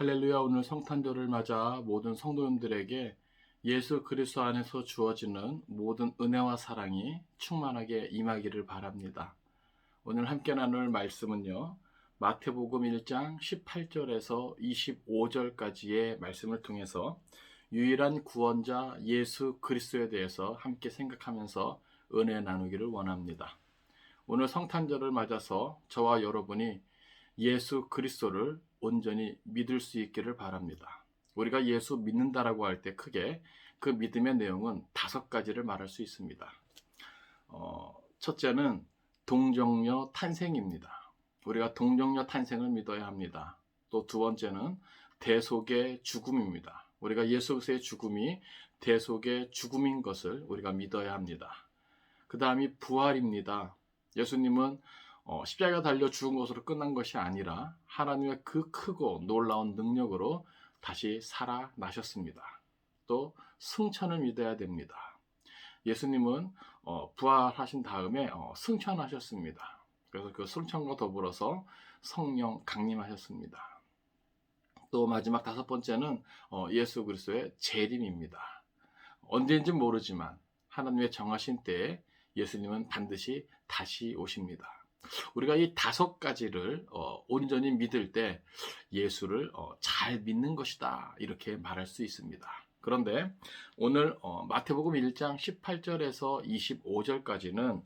할렐루야. 오늘 성탄절을 맞아 모든 성도님들에게 예수 그리스도 안에서 주어지는 모든 은혜와 사랑이 충만하게 임하기를 바랍니다. 오늘 함께 나눌 말씀은요, 마태복음 1장 18절에서 25절까지의 말씀을 통해서 유일한 구원자 예수 그리스도에 대해서 함께 생각하면서 은혜 나누기를 원합니다. 오늘 성탄절을 맞아서 저와 여러분이 예수 그리스도를 온전히 믿을 수 있기를 바랍니다. 우리가 예수 믿는다라고 할 때 크게 그 믿음의 내용은 5가지를 말할 수 있습니다. 첫째는 동정녀 탄생입니다. 우리가 동정녀 탄생을 믿어야 합니다. 또 두 번째는 대속의 죽음입니다. 우리가 예수 그리스도의 죽음이 대속의 죽음인 것을 우리가 믿어야 합니다. 그 다음이 부활입니다. 예수님은 십자가 달려 죽은 것으로 끝난 것이 아니라 하나님의 그 크고 놀라운 능력으로 다시 살아나셨습니다. 또 승천을 믿어야 됩니다. 예수님은 부활하신 다음에 승천하셨습니다. 그래서 그 승천과 더불어서 성령 강림하셨습니다. 또 마지막 5번째는 예수 그리스도의 재림입니다. 언제인지 모르지만 하나님의 정하신 때에 예수님은 반드시 다시 오십니다. 우리가 이 5가지를 온전히 믿을 때 예수를 잘 믿는 것이다, 이렇게 말할 수 있습니다. 그런데 오늘 마태복음 1장 18절에서 25절까지는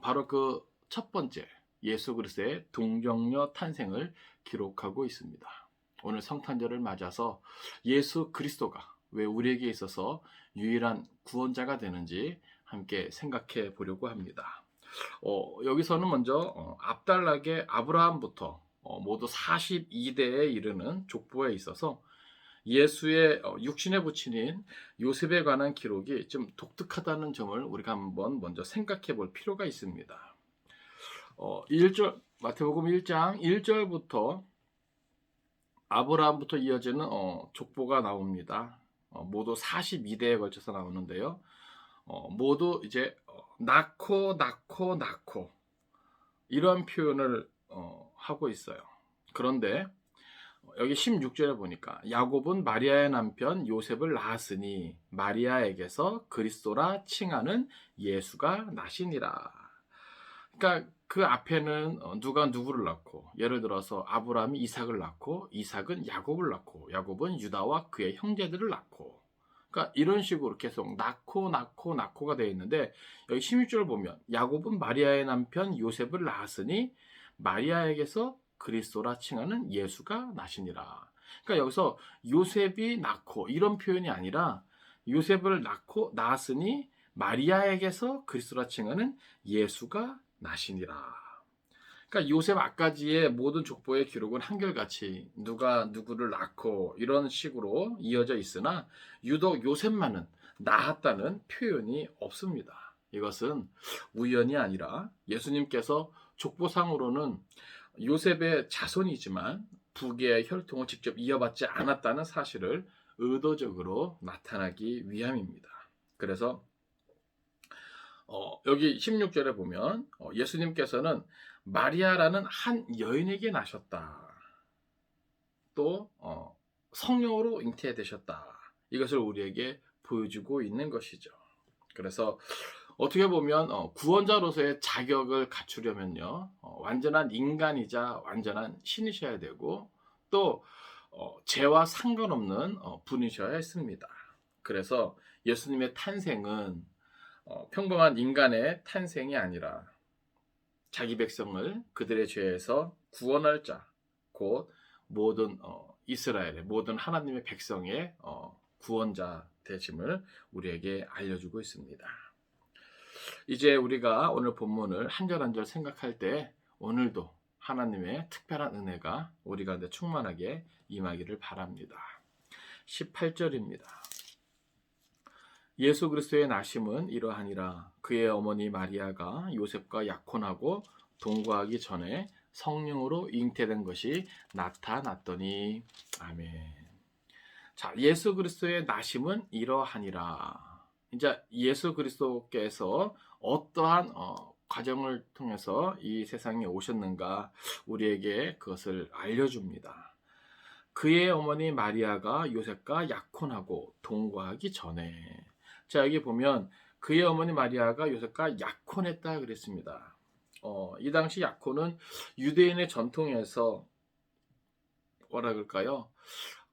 바로 그 첫 번째 예수 그리스도의 동정녀 탄생을 기록하고 있습니다. 오늘 성탄절을 맞아서 예수 그리스도가 왜 우리에게 있어서 유일한 구원자가 되는지 함께 생각해 보려고 합니다. 여기서는 먼저 앞달락의 아브라함부터 모두 42대에 이르는 족보에 있어서 예수의 육신의 부친인 요셉에 관한 기록이 좀 독특하다는 점을 우리가 한번 먼저 생각해 볼 필요가 있습니다. 1절, 마태복음 1장 1절부터 아브라함부터 이어지는 족보가 나옵니다. 모두 42대에 걸쳐서 나오는데요. 모두 이제 낳고 이런 표현을 하고 있어요. 그런데 여기 16절에 보니까 야곱은 마리아의 남편 요셉을 낳았으니 마리아에게서 그리스도라 칭하는 예수가 나시니라. 그러니까 그 앞에는 누가 누구를 낳고, 예를 들어서 아브라함이 이삭을 낳고, 이삭은 야곱을 낳고, 야곱은 유다와 그의 형제들을 낳고, 그러니까 이런 식으로 계속 낳고가 되어 있는데, 여기 16절을 보면 야곱은 마리아의 남편 요셉을 낳았으니 마리아에게서 그리스도라 칭하는 예수가 나시니라. 그러니까 여기서 요셉이 낳고 이런 표현이 아니라 요셉을 낳았으니 마리아에게서 그리스도라 칭하는 예수가 나시니라. 그러니까 요셉 앞까지의 모든 족보의 기록은 한결같이 누가 누구를 낳고 이런 식으로 이어져 있으나 유독 요셉만은 낳았다는 표현이 없습니다. 이것은 우연이 아니라 예수님께서 족보상으로는 요셉의 자손이지만 부계의 혈통을 직접 이어받지 않았다는 사실을 의도적으로 나타나기 위함입니다. 그래서 여기 16절에 보면 예수님께서는 마리아라는 한 여인에게 나셨다. 또 성령으로 잉태되셨다. 이것을 우리에게 보여주고 있는 것이죠. 그래서 어떻게 보면 구원자로서의 자격을 갖추려면요, 완전한 인간이자 완전한 신이셔야 되고 또 죄와 상관없는 분이셔야 했습니다. 그래서 예수님의 탄생은 평범한 인간의 탄생이 아니라 자기 백성을 그들의 죄에서 구원할 자, 곧 모든 이스라엘의 모든 하나님의 백성의 구원자 되심을 우리에게 알려주고 있습니다. 이제 우리가 오늘 본문을 한 절 한 절 생각할 때 오늘도 하나님의 특별한 은혜가 우리 가운데 충만하게 임하기를 바랍니다. 18절입니다. 예수 그리스도의 나심은 이러하니라. 그의 어머니 마리아가 요셉과 약혼하고 동거하기 전에 성령으로 잉태된 것이 나타났더니. 아멘. 자, 예수 그리스도의 나심은 이러하니라. 이제 예수 그리스도께서 어떠한 과정을 통해서 이 세상에 오셨는가 우리에게 그것을 알려줍니다. 그의 어머니 마리아가 요셉과 약혼하고 동거하기 전에. 자, 여기 보면 그의 어머니 마리아가 요셉과 약혼했다 그랬습니다. 이 당시 약혼은 유대인의 전통에서 뭐라 그럴까요?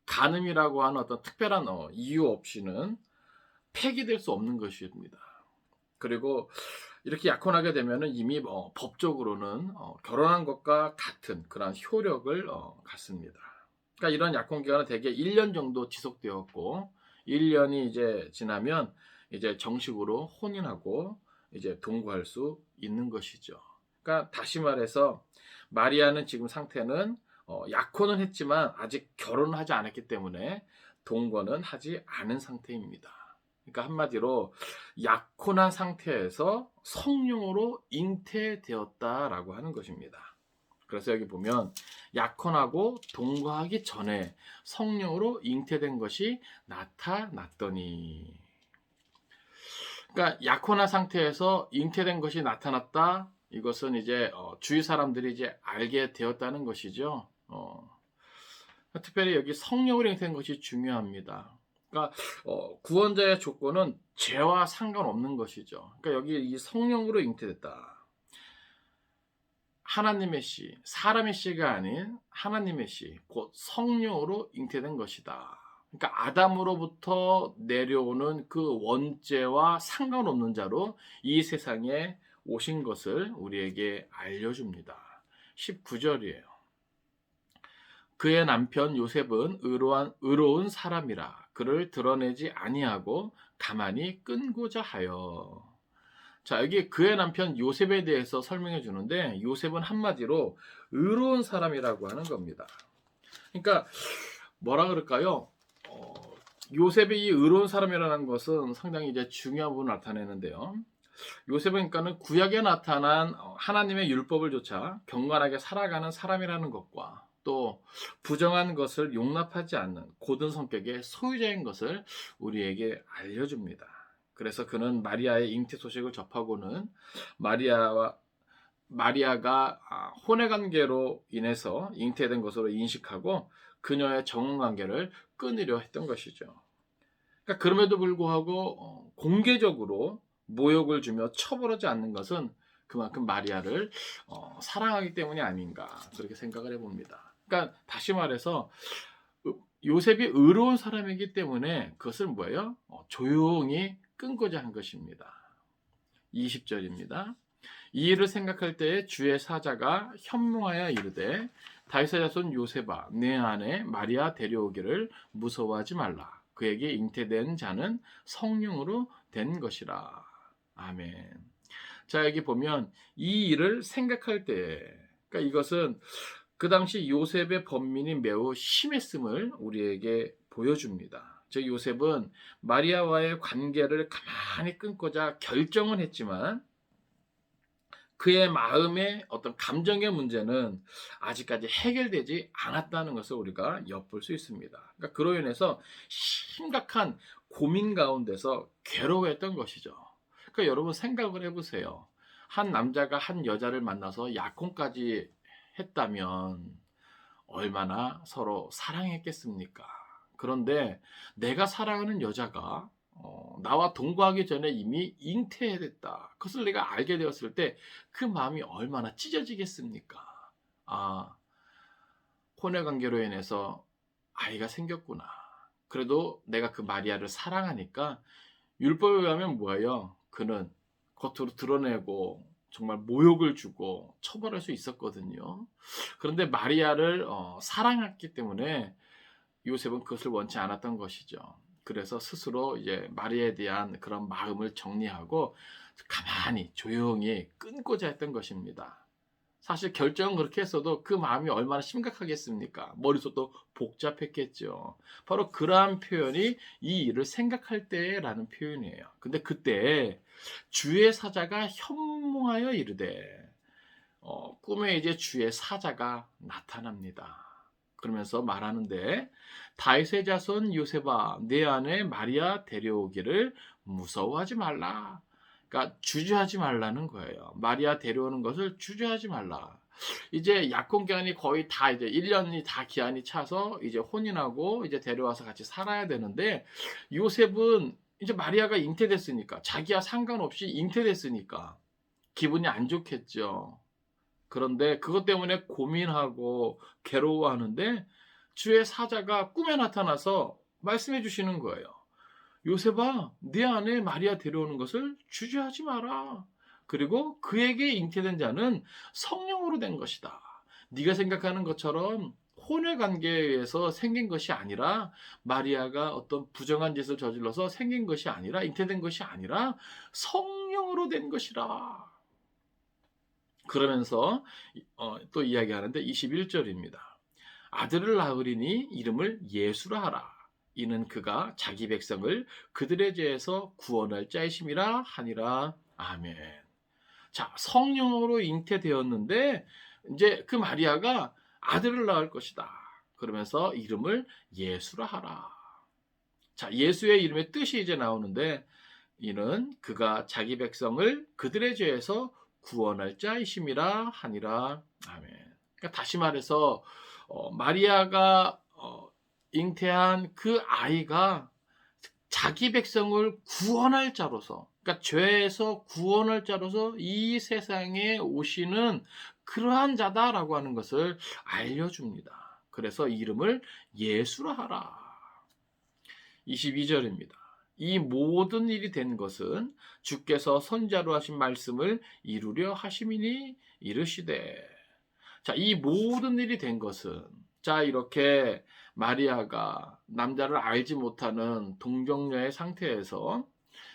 간음이라고 하는 어떤 특별한 이유 없이는 폐기될 수 없는 것입니다. 그리고 이렇게 약혼하게 되면은 이미 법적으로는 결혼한 것과 같은 그런 효력을 갖습니다. 그러니까 이런 약혼 기간은 대개 1년 정도 지속되었고 1년이 이제 지나면 이제 정식으로 혼인하고 이제 동거할 수 있는 것이죠. 그러니까 다시 말해서 마리아는 지금 상태는 약혼은 했지만 아직 결혼을 하지 않았기 때문에 동거는 하지 않은 상태입니다. 그러니까 한마디로 약혼한 상태에서 성령으로 잉태되었다라고 하는 것입니다. 그래서 여기 보면 약혼하고 동거하기 전에 성령으로 잉태된 것이 나타났더니. 그러니까 약혼한 상태에서 잉태된 것이 나타났다. 이것은 이제 주위 사람들이 이제 알게 되었다는 것이죠. 특별히 여기 성령으로 잉태된 것이 중요합니다. 그러니까 구원자의 조건은 죄와 상관없는 것이죠. 그러니까 여기 이 성령으로 잉태됐다. 하나님의 씨, 사람의 씨가 아닌 하나님의 씨, 곧 성령으로 잉태된 것이다. 그러니까 아담으로부터 내려오는 그 원죄와 상관없는 자로 이 세상에 오신 것을 우리에게 알려줍니다. 19절이에요. 그의 남편 요셉은 의로운 사람이라 그를 드러내지 아니하고 가만히 끈고자 하여. 자, 여기 그의 남편 요셉에 대해서 설명해 주는데 요셉은 한마디로 의로운 사람이라고 하는 겁니다. 그러니까 뭐라 그럴까요? 요셉이 이 의로운 사람이라는 것은 상당히 이제 중요한 부분을 나타내는데요. 요셉은 그러니까는 구약에 나타난 하나님의 율법을 조차 경건하게 살아가는 사람이라는 것과 또 부정한 것을 용납하지 않는 고든 성격의 소유자인 것을 우리에게 알려줍니다. 그래서 그는 마리아의 잉태 소식을 접하고는 마리아가 혼외 관계로 인해서 잉태된 것으로 인식하고 그녀의 정혼 관계를 끊으려 했던 것이죠. 그러니까 그럼에도 불구하고 공개적으로 모욕을 주며 처벌하지 않는 것은 그만큼 마리아를 사랑하기 때문이 아닌가 그렇게 생각을 해봅니다. 그러니까 다시 말해서 요셉이 의로운 사람이기 때문에 그것을 뭐예요? 조용히 끊고자 한 것입니다. 20절입니다. 이 일을 생각할 때에 주의 사자가 현몽하여 이르되 다윗의 자손 요셉아 내 안에 마리아 데려오기를 무서워하지 말라. 그에게 잉태된 자는 성령으로 된 것이라. 아멘. 자, 여기 보면 이 일을 생각할 때, 그러니까 이것은 그 당시 요셉의 번민이 매우 심했음을 우리에게 보여줍니다. 즉 요셉은 마리아와의 관계를 가만히 끊고자 결정은 했지만 그의 마음의 어떤 감정의 문제는 아직까지 해결되지 않았다는 것을 우리가 엿볼 수 있습니다. 그러니까 그로 인해서 심각한 고민 가운데서 괴로워했던 것이죠. 그러니까 여러분 생각을 해보세요. 한 남자가 한 여자를 만나서 약혼까지 했다면 얼마나 서로 사랑했겠습니까? 그런데 내가 사랑하는 여자가 나와 동거하기 전에 이미 잉태했다. 그것을 내가 알게 되었을 때 그 마음이 얼마나 찢어지겠습니까? 아, 혼외 관계로 인해서 아이가 생겼구나. 그래도 내가 그 마리아를 사랑하니까 율법에 의하면 뭐예요? 그는 겉으로 드러내고 정말 모욕을 주고 처벌할 수 있었거든요. 그런데 마리아를 사랑했기 때문에 요셉은 그것을 원치 않았던 것이죠. 그래서 스스로 이제 마리아에 대한 그런 마음을 정리하고 가만히 조용히 끊고자 했던 것입니다. 사실 결정은 그렇게 했어도 그 마음이 얼마나 심각하겠습니까? 머릿속도 복잡했겠죠. 바로 그러한 표현이 이 일을 생각할 때라는 표현이에요. 근데 그때 주의 사자가 현몽하여 이르되 꿈에 이제 주의 사자가 나타납니다. 그러면서 말하는데 다윗의 자손 요셉아 내 안에 마리아 데려오기를 무서워하지 말라. 그러니까 주저하지 말라는 거예요. 마리아 데려오는 것을 주저하지 말라. 이제 약혼 기간이 거의 다 이제 1년이 다 기한이 차서 이제 혼인하고 이제 데려와서 같이 살아야 되는데, 요셉은 이제 마리아가 잉태됐으니까, 자기와 상관없이 잉태됐으니까 기분이 안 좋겠죠. 그런데 그것 때문에 고민하고 괴로워하는데, 주의 사자가 꿈에 나타나서 말씀해 주시는 거예요. 요셉아, 네 아내 마리아 데려오는 것을 주저하지 마라. 그리고 그에게 잉태된 자는 성령으로 된 것이다. 네가 생각하는 것처럼 혼의 관계에 의해서 생긴 것이 아니라, 마리아가 어떤 부정한 짓을 저질러서 생긴 것이 아니라, 잉태된 것이 아니라 성령으로 된 것이라. 그러면서 또 이야기하는데 21절입니다. 아들을 낳으리니 이름을 예수라 하라. 이는 그가 자기 백성을 그들의 죄에서 구원할 자이심이라 하니라. 아멘. 자, 성령으로 잉태되었는데 이제 그 마리아가 아들을 낳을 것이다. 그러면서 이름을 예수라 하라. 자, 예수의 이름의 뜻이 이제 나오는데, 이는 그가 자기 백성을 그들의 죄에서 구원할 자이심이라 하니라. 아멘. 그러니까 다시 말해서 마리아가 잉태한 그 아이가 자기 백성을 구원할 자로서, 그러니까 죄에서 구원할 자로서 이 세상에 오시는 그러한 자다라고 하는 것을 알려줍니다. 그래서 이름을 예수라 하라. 22절입니다. 이 모든 일이 된 것은 주께서 선지자로 하신 말씀을 이루려 하심이니 이르시되. 자, 이 모든 일이 된 것은, 자, 이렇게 마리아가 남자를 알지 못하는 동정녀의 상태에서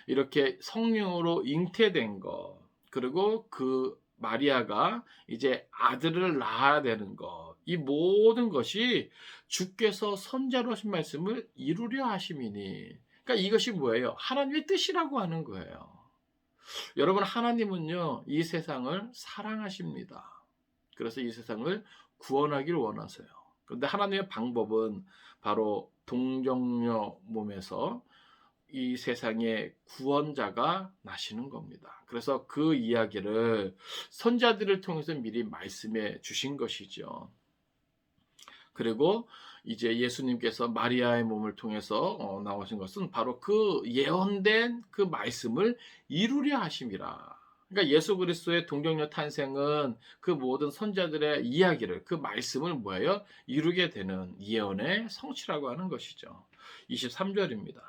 이렇게 성령으로 잉태된 것, 그리고 그 마리아가 이제 아들을 낳아야 되는 것, 이 모든 것이 주께서 선지자로 하신 말씀을 이루려 하심이니. 그러니까 이것이 뭐예요? 하나님의 뜻이라고 하는 거예요. 여러분, 하나님은요, 이 세상을 사랑하십니다. 그래서 이 세상을 구원하길 원하세요. 그런데 하나님의 방법은 바로 동정녀 몸에서 이 세상에 구원자가 나시는 겁니다. 그래서 그 이야기를 선지자들을 통해서 미리 말씀해 주신 것이죠. 그리고 이제 예수님께서 마리아의 몸을 통해서 나오신 것은 바로 그 예언된 그 말씀을 이루려 하심이라. 그러니까 예수 그리스도의 동정녀 탄생은 그 모든 선지자들의 이야기를, 그 말씀을 뭐예요? 이루게 되는 예언의 성취라고 하는 것이죠. 23절입니다.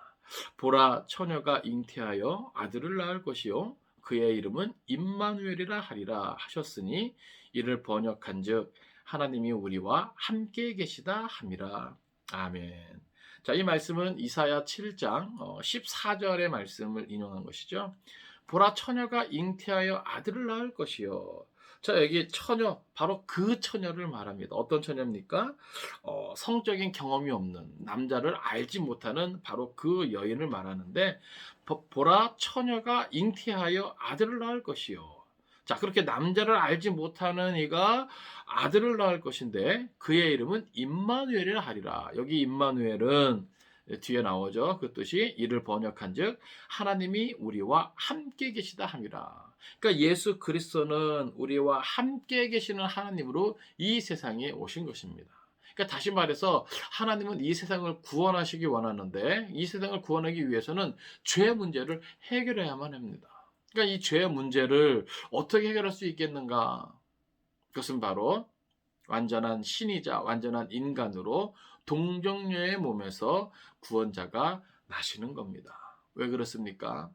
보라, 처녀가 잉태하여 아들을 낳을 것이요 그의 이름은 임마누엘이라 하리라 하셨으니, 이를 번역한즉 하나님이 우리와 함께 계시다 함이라. 아멘. 자, 이 말씀은 이사야 7장 14절의 말씀을 인용한 것이죠. 보라, 처녀가 잉태하여 아들을 낳을 것이요. 자, 여기 처녀, 바로 그 처녀를 말합니다. 어떤 처녀입니까? 성적인 경험이 없는, 남자를 알지 못하는 바로 그 여인을 말하는데, 보라, 처녀가 잉태하여 아들을 낳을 것이요. 자, 그렇게 남자를 알지 못하는 이가 아들을 낳을 것인데, 그의 이름은 임마누엘이라 하리라. 여기 임마누엘은 뒤에 나오죠. 그 뜻이 이를 번역한즉 하나님이 우리와 함께 계시다 함이라. 그러니까 예수 그리스도는 우리와 함께 계시는 하나님으로 이 세상에 오신 것입니다. 그러니까 다시 말해서 하나님은 이 세상을 구원하시기 원하는데, 이 세상을 구원하기 위해서는 죄 문제를 해결해야만 합니다. 그러니까 이 죄 문제를 어떻게 해결할 수 있겠는가? 그것은 바로 완전한 신이자 완전한 인간으로 동정녀의 몸에서 구원자가 나시는 겁니다. 왜 그렇습니까?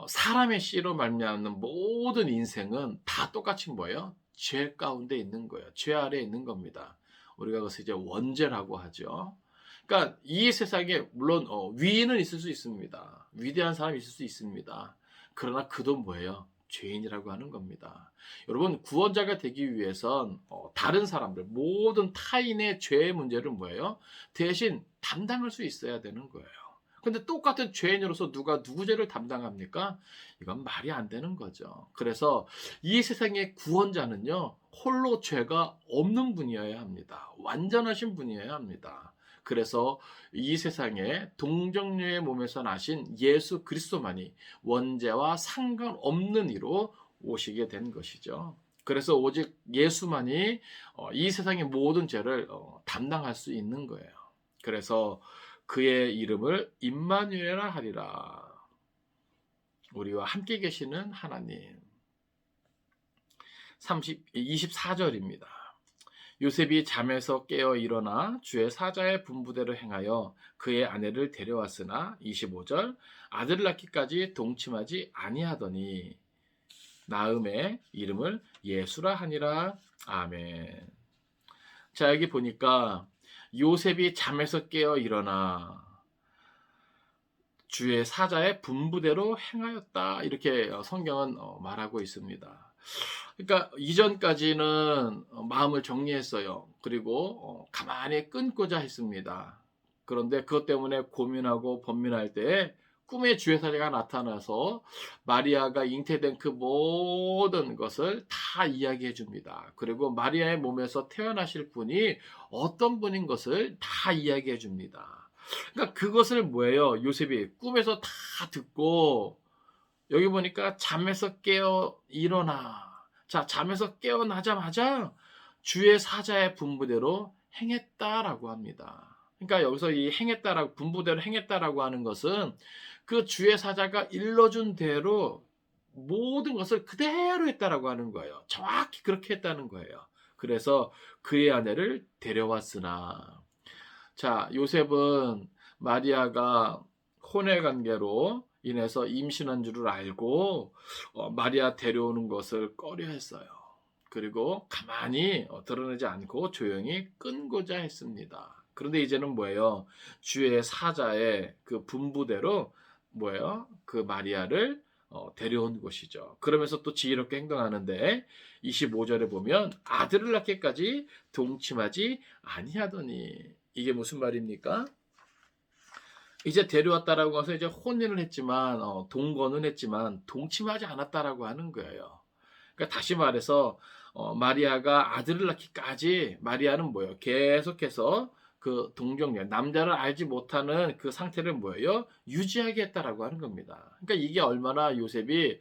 사람의 씨로 말미암는 모든 인생은 다 똑같이 뭐예요? 죄 가운데 있는 거예요. 죄 아래에 있는 겁니다. 우리가 그것을 이제 원죄라고 하죠. 그러니까 이 세상에 물론 위인은 있을 수 있습니다. 위대한 사람이 있을 수 있습니다. 그러나 그도 뭐예요? 죄인이라고 하는 겁니다. 여러분, 구원자가 되기 위해선 다른 사람들, 모든 타인의 죄의 문제를 뭐예요? 대신 담당할 수 있어야 되는 거예요. 근데 똑같은 죄인으로서 누가 누구 죄를 담당합니까? 이건 말이 안 되는 거죠. 그래서 이 세상의 구원자는요, 홀로 죄가 없는 분이어야 합니다. 완전하신 분이어야 합니다. 그래서 이 세상에 동정녀의 몸에서 나신 예수 그리스도만이 원죄와 상관없는 이로 오시게 된 것이죠. 그래서 오직 예수만이 이 세상의 모든 죄를 담당할 수 있는 거예요. 그래서 그의 이름을 임마누엘이라 하리라. 우리와 함께 계시는 하나님. 24절입니다. 요셉이 잠에서 깨어 일어나 주의 사자의 분부대로 행하여 그의 아내를 데려왔으나 25절 아들을 낳기까지 동침하지 아니하더니 나음의 이름을 예수라 하니라. 아멘. 자, 여기 보니까 요셉이 잠에서 깨어 일어나 주의 사자의 분부대로 행하였다, 이렇게 성경은 말하고 있습니다. 그러니까 이전까지는 마음을 정리했어요. 그리고 가만히 끊고자 했습니다. 그런데 그것 때문에 고민하고 번민할 때 꿈에 주의 사자가 나타나서 마리아가 잉태된 그 모든 것을 다 이야기해 줍니다. 그리고 마리아의 몸에서 태어나실 분이 어떤 분인 것을 다 이야기해 줍니다. 그러니까 그것을 뭐예요? 요셉이 꿈에서 다 듣고, 여기 보니까 잠에서 깨어 일어나. 자, 잠에서 깨어나자마자 주의 사자의 분부대로 행했다라고 합니다. 그러니까 여기서 이 행했다라고, 분부대로 행했다라고 하는 것은 그 주의 사자가 일러준 대로 모든 것을 그대로 했다라고 하는 거예요. 정확히 그렇게 했다는 거예요. 그래서 그의 아내를 데려왔으나, 자, 요셉은 마리아가 혼외 관계로 인해서 임신한 줄을 알고 마리아 데려오는 것을 꺼려했어요. 그리고 가만히 드러내지 않고 조용히 끊고자 했습니다. 그런데 이제는 뭐예요? 주의 사자의 그 분부대로 뭐예요? 그 마리아를 데려온 것이죠. 그러면서 또 지혜롭게 행동하는데 25절에 보면 아들을 낳기까지 동침하지 아니하더니, 이게 무슨 말입니까? 이제 데려왔다라고 해서 이제 혼인을 했지만 동거는 했지만 동침하지 않았다라고 하는 거예요. 그러니까 다시 말해서 마리아가 아들을 낳기까지 마리아는 뭐예요? 계속해서 그 동정녀, 남자를 알지 못하는 그 상태를 뭐예요? 유지하게 했다라고 하는 겁니다. 그러니까 이게 얼마나 요셉이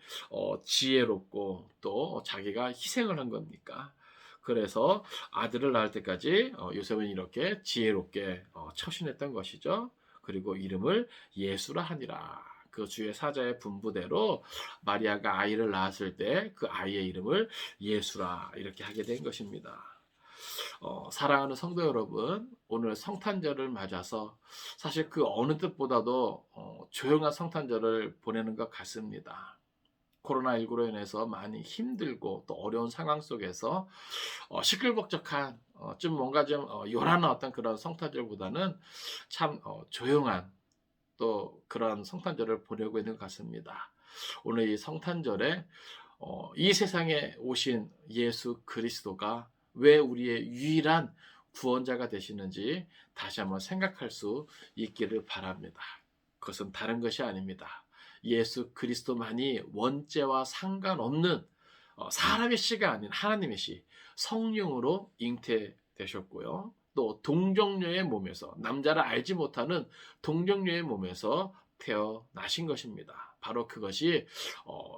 지혜롭고 또 자기가 희생을 한 겁니까? 그래서 아들을 낳을 때까지 요셉은 이렇게 지혜롭게 처신했던 것이죠. 그리고 이름을 예수라 하니라. 그 주의 사자의 분부대로 마리아가 아이를 낳았을 때 그 아이의 이름을 예수라 이렇게 하게 된 것입니다. 사랑하는 성도 여러분, 오늘 성탄절을 맞아서 사실 그 어느 때보다도 조용한 성탄절을 보내는 것 같습니다. 코로나19로 인해서 많이 힘들고 또 어려운 상황 속에서 시끌벅적한 좀 뭔가 좀 요란한 어떤 그런 성탄절보다는 참 조용한 또 그런 성탄절을 보내고 있는 것 같습니다. 오늘 이 성탄절에 이 세상에 오신 예수 그리스도가 왜 우리의 유일한 구원자가 되시는지 다시 한번 생각할 수 있기를 바랍니다. 그것은 다른 것이 아닙니다. 예수 그리스도만이 원죄와 상관없는 사람의 씨가 아닌 하나님의 씨, 성령으로 잉태되셨고요. 또 동정녀의 몸에서, 남자를 알지 못하는 동정녀의 몸에서 태어나신 것입니다. 바로 그것이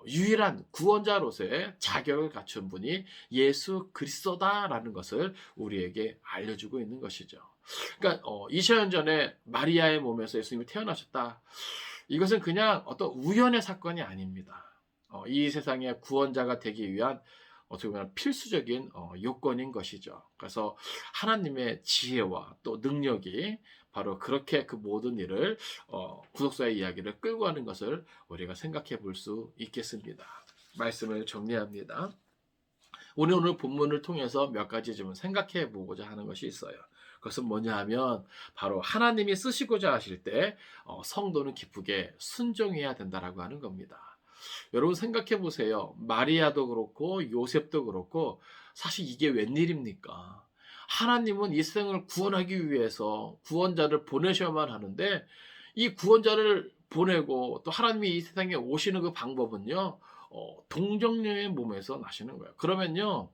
유일한 구원자로서의 자격을 갖춘 분이 예수 그리스도다라는 것을 우리에게 알려주고 있는 것이죠. 그러니까 2000년 전에 마리아의 몸에서 예수님이 태어나셨다. 이것은 그냥 어떤 우연의 사건이 아닙니다. 이 세상의 구원자가 되기 위한 어떻게 보면 필수적인 요건인 것이죠. 그래서 하나님의 지혜와 또 능력이 바로 그렇게 그 모든 일을 구속사의 이야기를 끌고 가는 것을 우리가 생각해 볼 수 있겠습니다. 말씀을 정리합니다. 오늘 본문을 통해서 몇 가지 좀 생각해 보고자 하는 것이 있어요. 그것은 뭐냐 하면 바로 하나님이 쓰시고자 하실 때 성도는 기쁘게 순종해야 된다라고 하는 겁니다. 여러분 생각해 보세요. 마리아도 그렇고 요셉도 그렇고 사실 이게 웬일입니까? 하나님은 이 세상을 구원하기 위해서 구원자를 보내셔야만 하는데 이 구원자를 보내고 또 하나님이 이 세상에 오시는 그 방법은요. 동정녀의 몸에서 나시는 거예요. 그러면요.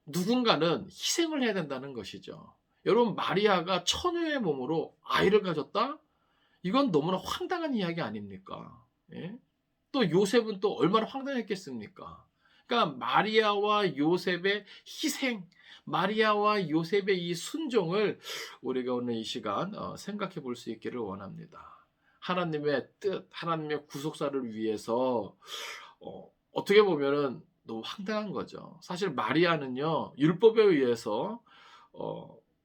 누군가는 희생을 해야 된다는 것이죠. 여러분 마리아가 처녀의 몸으로 아이를 가졌다? 이건 너무나 황당한 이야기 아닙니까? 예? 또 요셉은 또 얼마나 황당했겠습니까? 그러니까 마리아와 요셉의 희생, 마리아와 요셉의 이 순종을 우리가 오늘 이 시간 생각해 볼 수 있기를 원합니다. 하나님의 뜻, 하나님의 구속사를 위해서 어떻게 보면은 너무 황당한 거죠. 사실 마리아는요, 율법에 의해서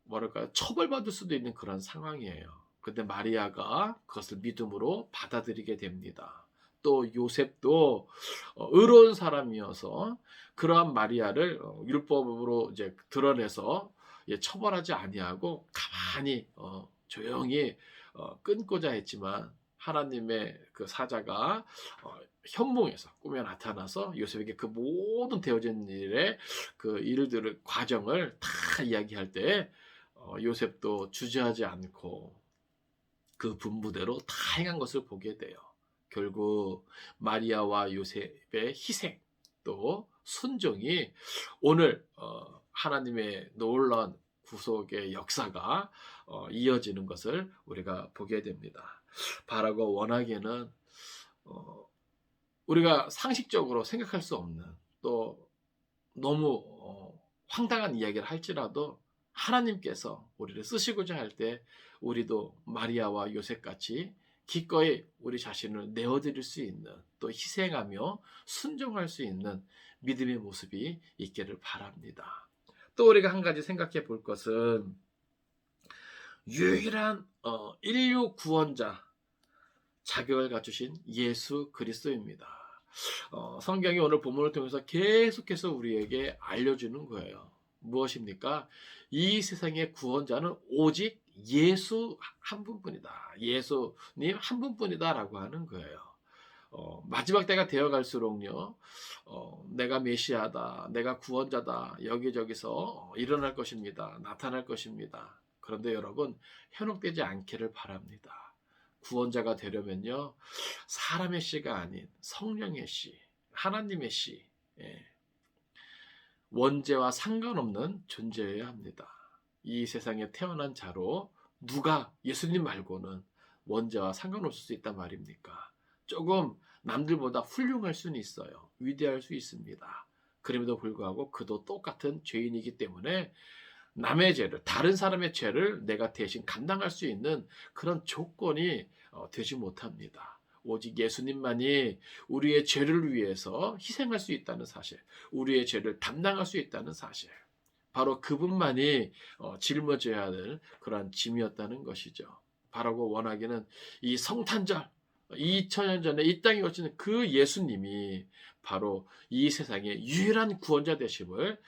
뭐랄까 처벌받을 수도 있는 그런 상황이에요. 근데 마리아가 그것을 믿음으로 받아들이게 됩니다. 또 요셉도 의로운 사람이어서 그러한 마리아를 율법으로 이제 드러내서 처벌하지 아니하고 가만히 조용히 끊고자 했지만 하나님의 그 사자가 현몽에서 꿈에 나타나서 요셉에게 그 모든 되어진 일의 그 일들을 과정을 다 이야기할 때 요셉도 주저하지 않고 그 분부대로 다 행한 것을 보게 돼요. 결국 마리아와 요셉의 희생 또 순종이 오늘 하나님의 놀라운 구속의 역사가 이어지는 것을 우리가 보게 됩니다. 바라고 원하기에는 우리가 상식적으로 생각할 수 없는 또 너무 황당한 이야기를 할지라도 하나님께서 우리를 쓰시고자 할 때 우리도 마리아와 요셉같이 기꺼이 우리 자신을 내어드릴 수 있는 또 희생하며 순종할 수 있는 믿음의 모습이 있기를 바랍니다. 또 우리가 한 가지 생각해 볼 것은 유일한 인류 구원자 자격을 갖추신 예수 그리스도입니다. 성경이 오늘 본문을 통해서 계속해서 우리에게 알려주는 거예요. 무엇입니까? 이 세상의 구원자는 오직 예수 한 분뿐이다. 예수님 한 분뿐이다 라고 하는 거예요. 마지막 때가 되어갈수록요, 내가 메시아다, 내가 구원자다, 여기저기서 일어날 것입니다. 나타날 것입니다. 그런데 여러분, 현혹되지 않기를 바랍니다. 구원자가 되려면요, 사람의 씨가 아닌 성령의 씨, 하나님의 씨, 원죄와 상관없는 존재여야 합니다. 이 세상에 태어난 자로 누가 예수님 말고는 원죄와 상관없을 수 있단 말입니까? 조금 남들보다 훌륭할 수는 있어요. 위대할 수 있습니다. 그럼에도 불구하고 그도 똑같은 죄인이기 때문에 남의 죄를, 다른 사람의 죄를 내가 대신 감당할 수 있는 그런 조건이 되지 못합니다. 오직 예수님만이 우리의 죄를 위해서 희생할 수 있다는 사실, 우리의 죄를 담당할 수 있다는 사실, 바로 그분만이 짊어져야 할 그러한 짐이었다는 것이죠. 바라고 원하기는 이 성탄절, 2000년 전에 이 땅에 오시는 그 예수님이 바로 이 세상의 유일한 구원자 되심을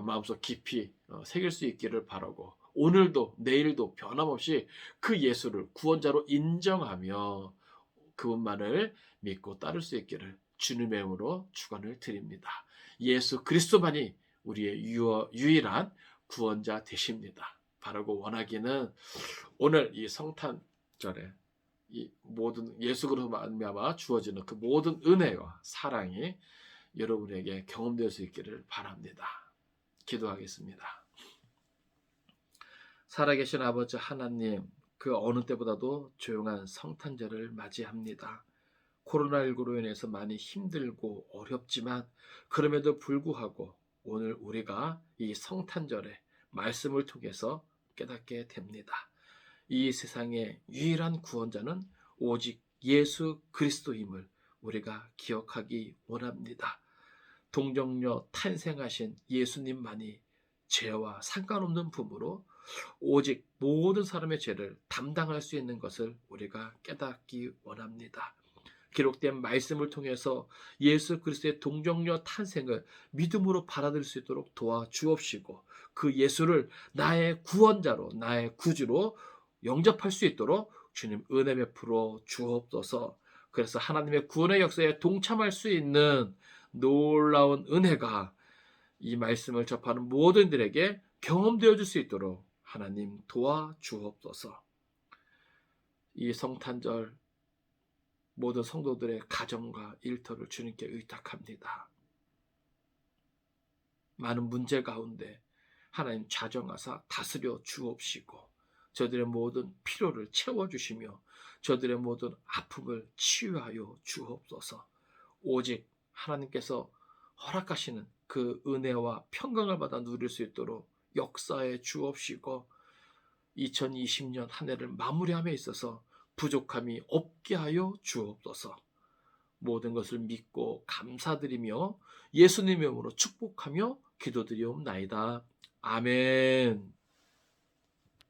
마음속 깊이 새길 수 있기를 바라고, 오늘도 내일도 변함없이 그 예수를 구원자로 인정하며 그분만을 믿고 따를 수 있기를 주님의 이름으로 축원을 드립니다. 예수 그리스도만이 우리의 유일한 구원자 되십니다. 바라고 원하기는 오늘 이 성탄절에 이 모든 예수 그리스도로 말미암아 주어지는 그 모든 은혜와 사랑이 여러분에게 경험될 수 있기를 바랍니다. 기도하겠습니다. 살아계신 아버지 하나님, 그 어느 때보다도 조용한 성탄절을 맞이합니다. 코로나19로 인해서 많이 힘들고 어렵지만 그럼에도 불구하고 오늘 우리가 이 성탄절에 말씀을 통해서 깨닫게 됩니다. 이 세상의 유일한 구원자는 오직 예수 그리스도임을 우리가 기억하기 원합니다. 동정녀 탄생하신 예수님만이 죄와 상관없는 분으로 오직 모든 사람의 죄를 담당할 수 있는 것을 우리가 깨닫기 원합니다. 기록된 말씀을 통해서 예수 그리스도의 동정녀 탄생을 믿음으로 받아들일 수 있도록 도와주옵시고, 그 예수를 나의 구원자로, 나의 구주로 영접할 수 있도록 주님 은혜 베풀어 주옵소서. 그래서 하나님의 구원의 역사에 동참할 수 있는 놀라운 은혜가 이 말씀을 접하는 모든 이들에게 경험되어 줄 수 있도록 하나님 도와주옵소서. 이 성탄절 모든 성도들의 가정과 일터를 주님께 의탁합니다. 많은 문제 가운데 하나님 좌정하사 다스려 주옵시고, 저들의 모든 필요를 채워주시며 저들의 모든 아픔을 치유하여 주옵소서. 오직 하나님께서 허락하시는 그 은혜와 평강을 받아 누릴 수 있도록 역사에 주옵시고 2020년 한 해를 마무리함에 있어서 부족함이 없게 하여 주옵소서. 모든 것을 믿고 감사드리며 예수님의 이름으로 축복하며 기도드리옵나이다. 아멘.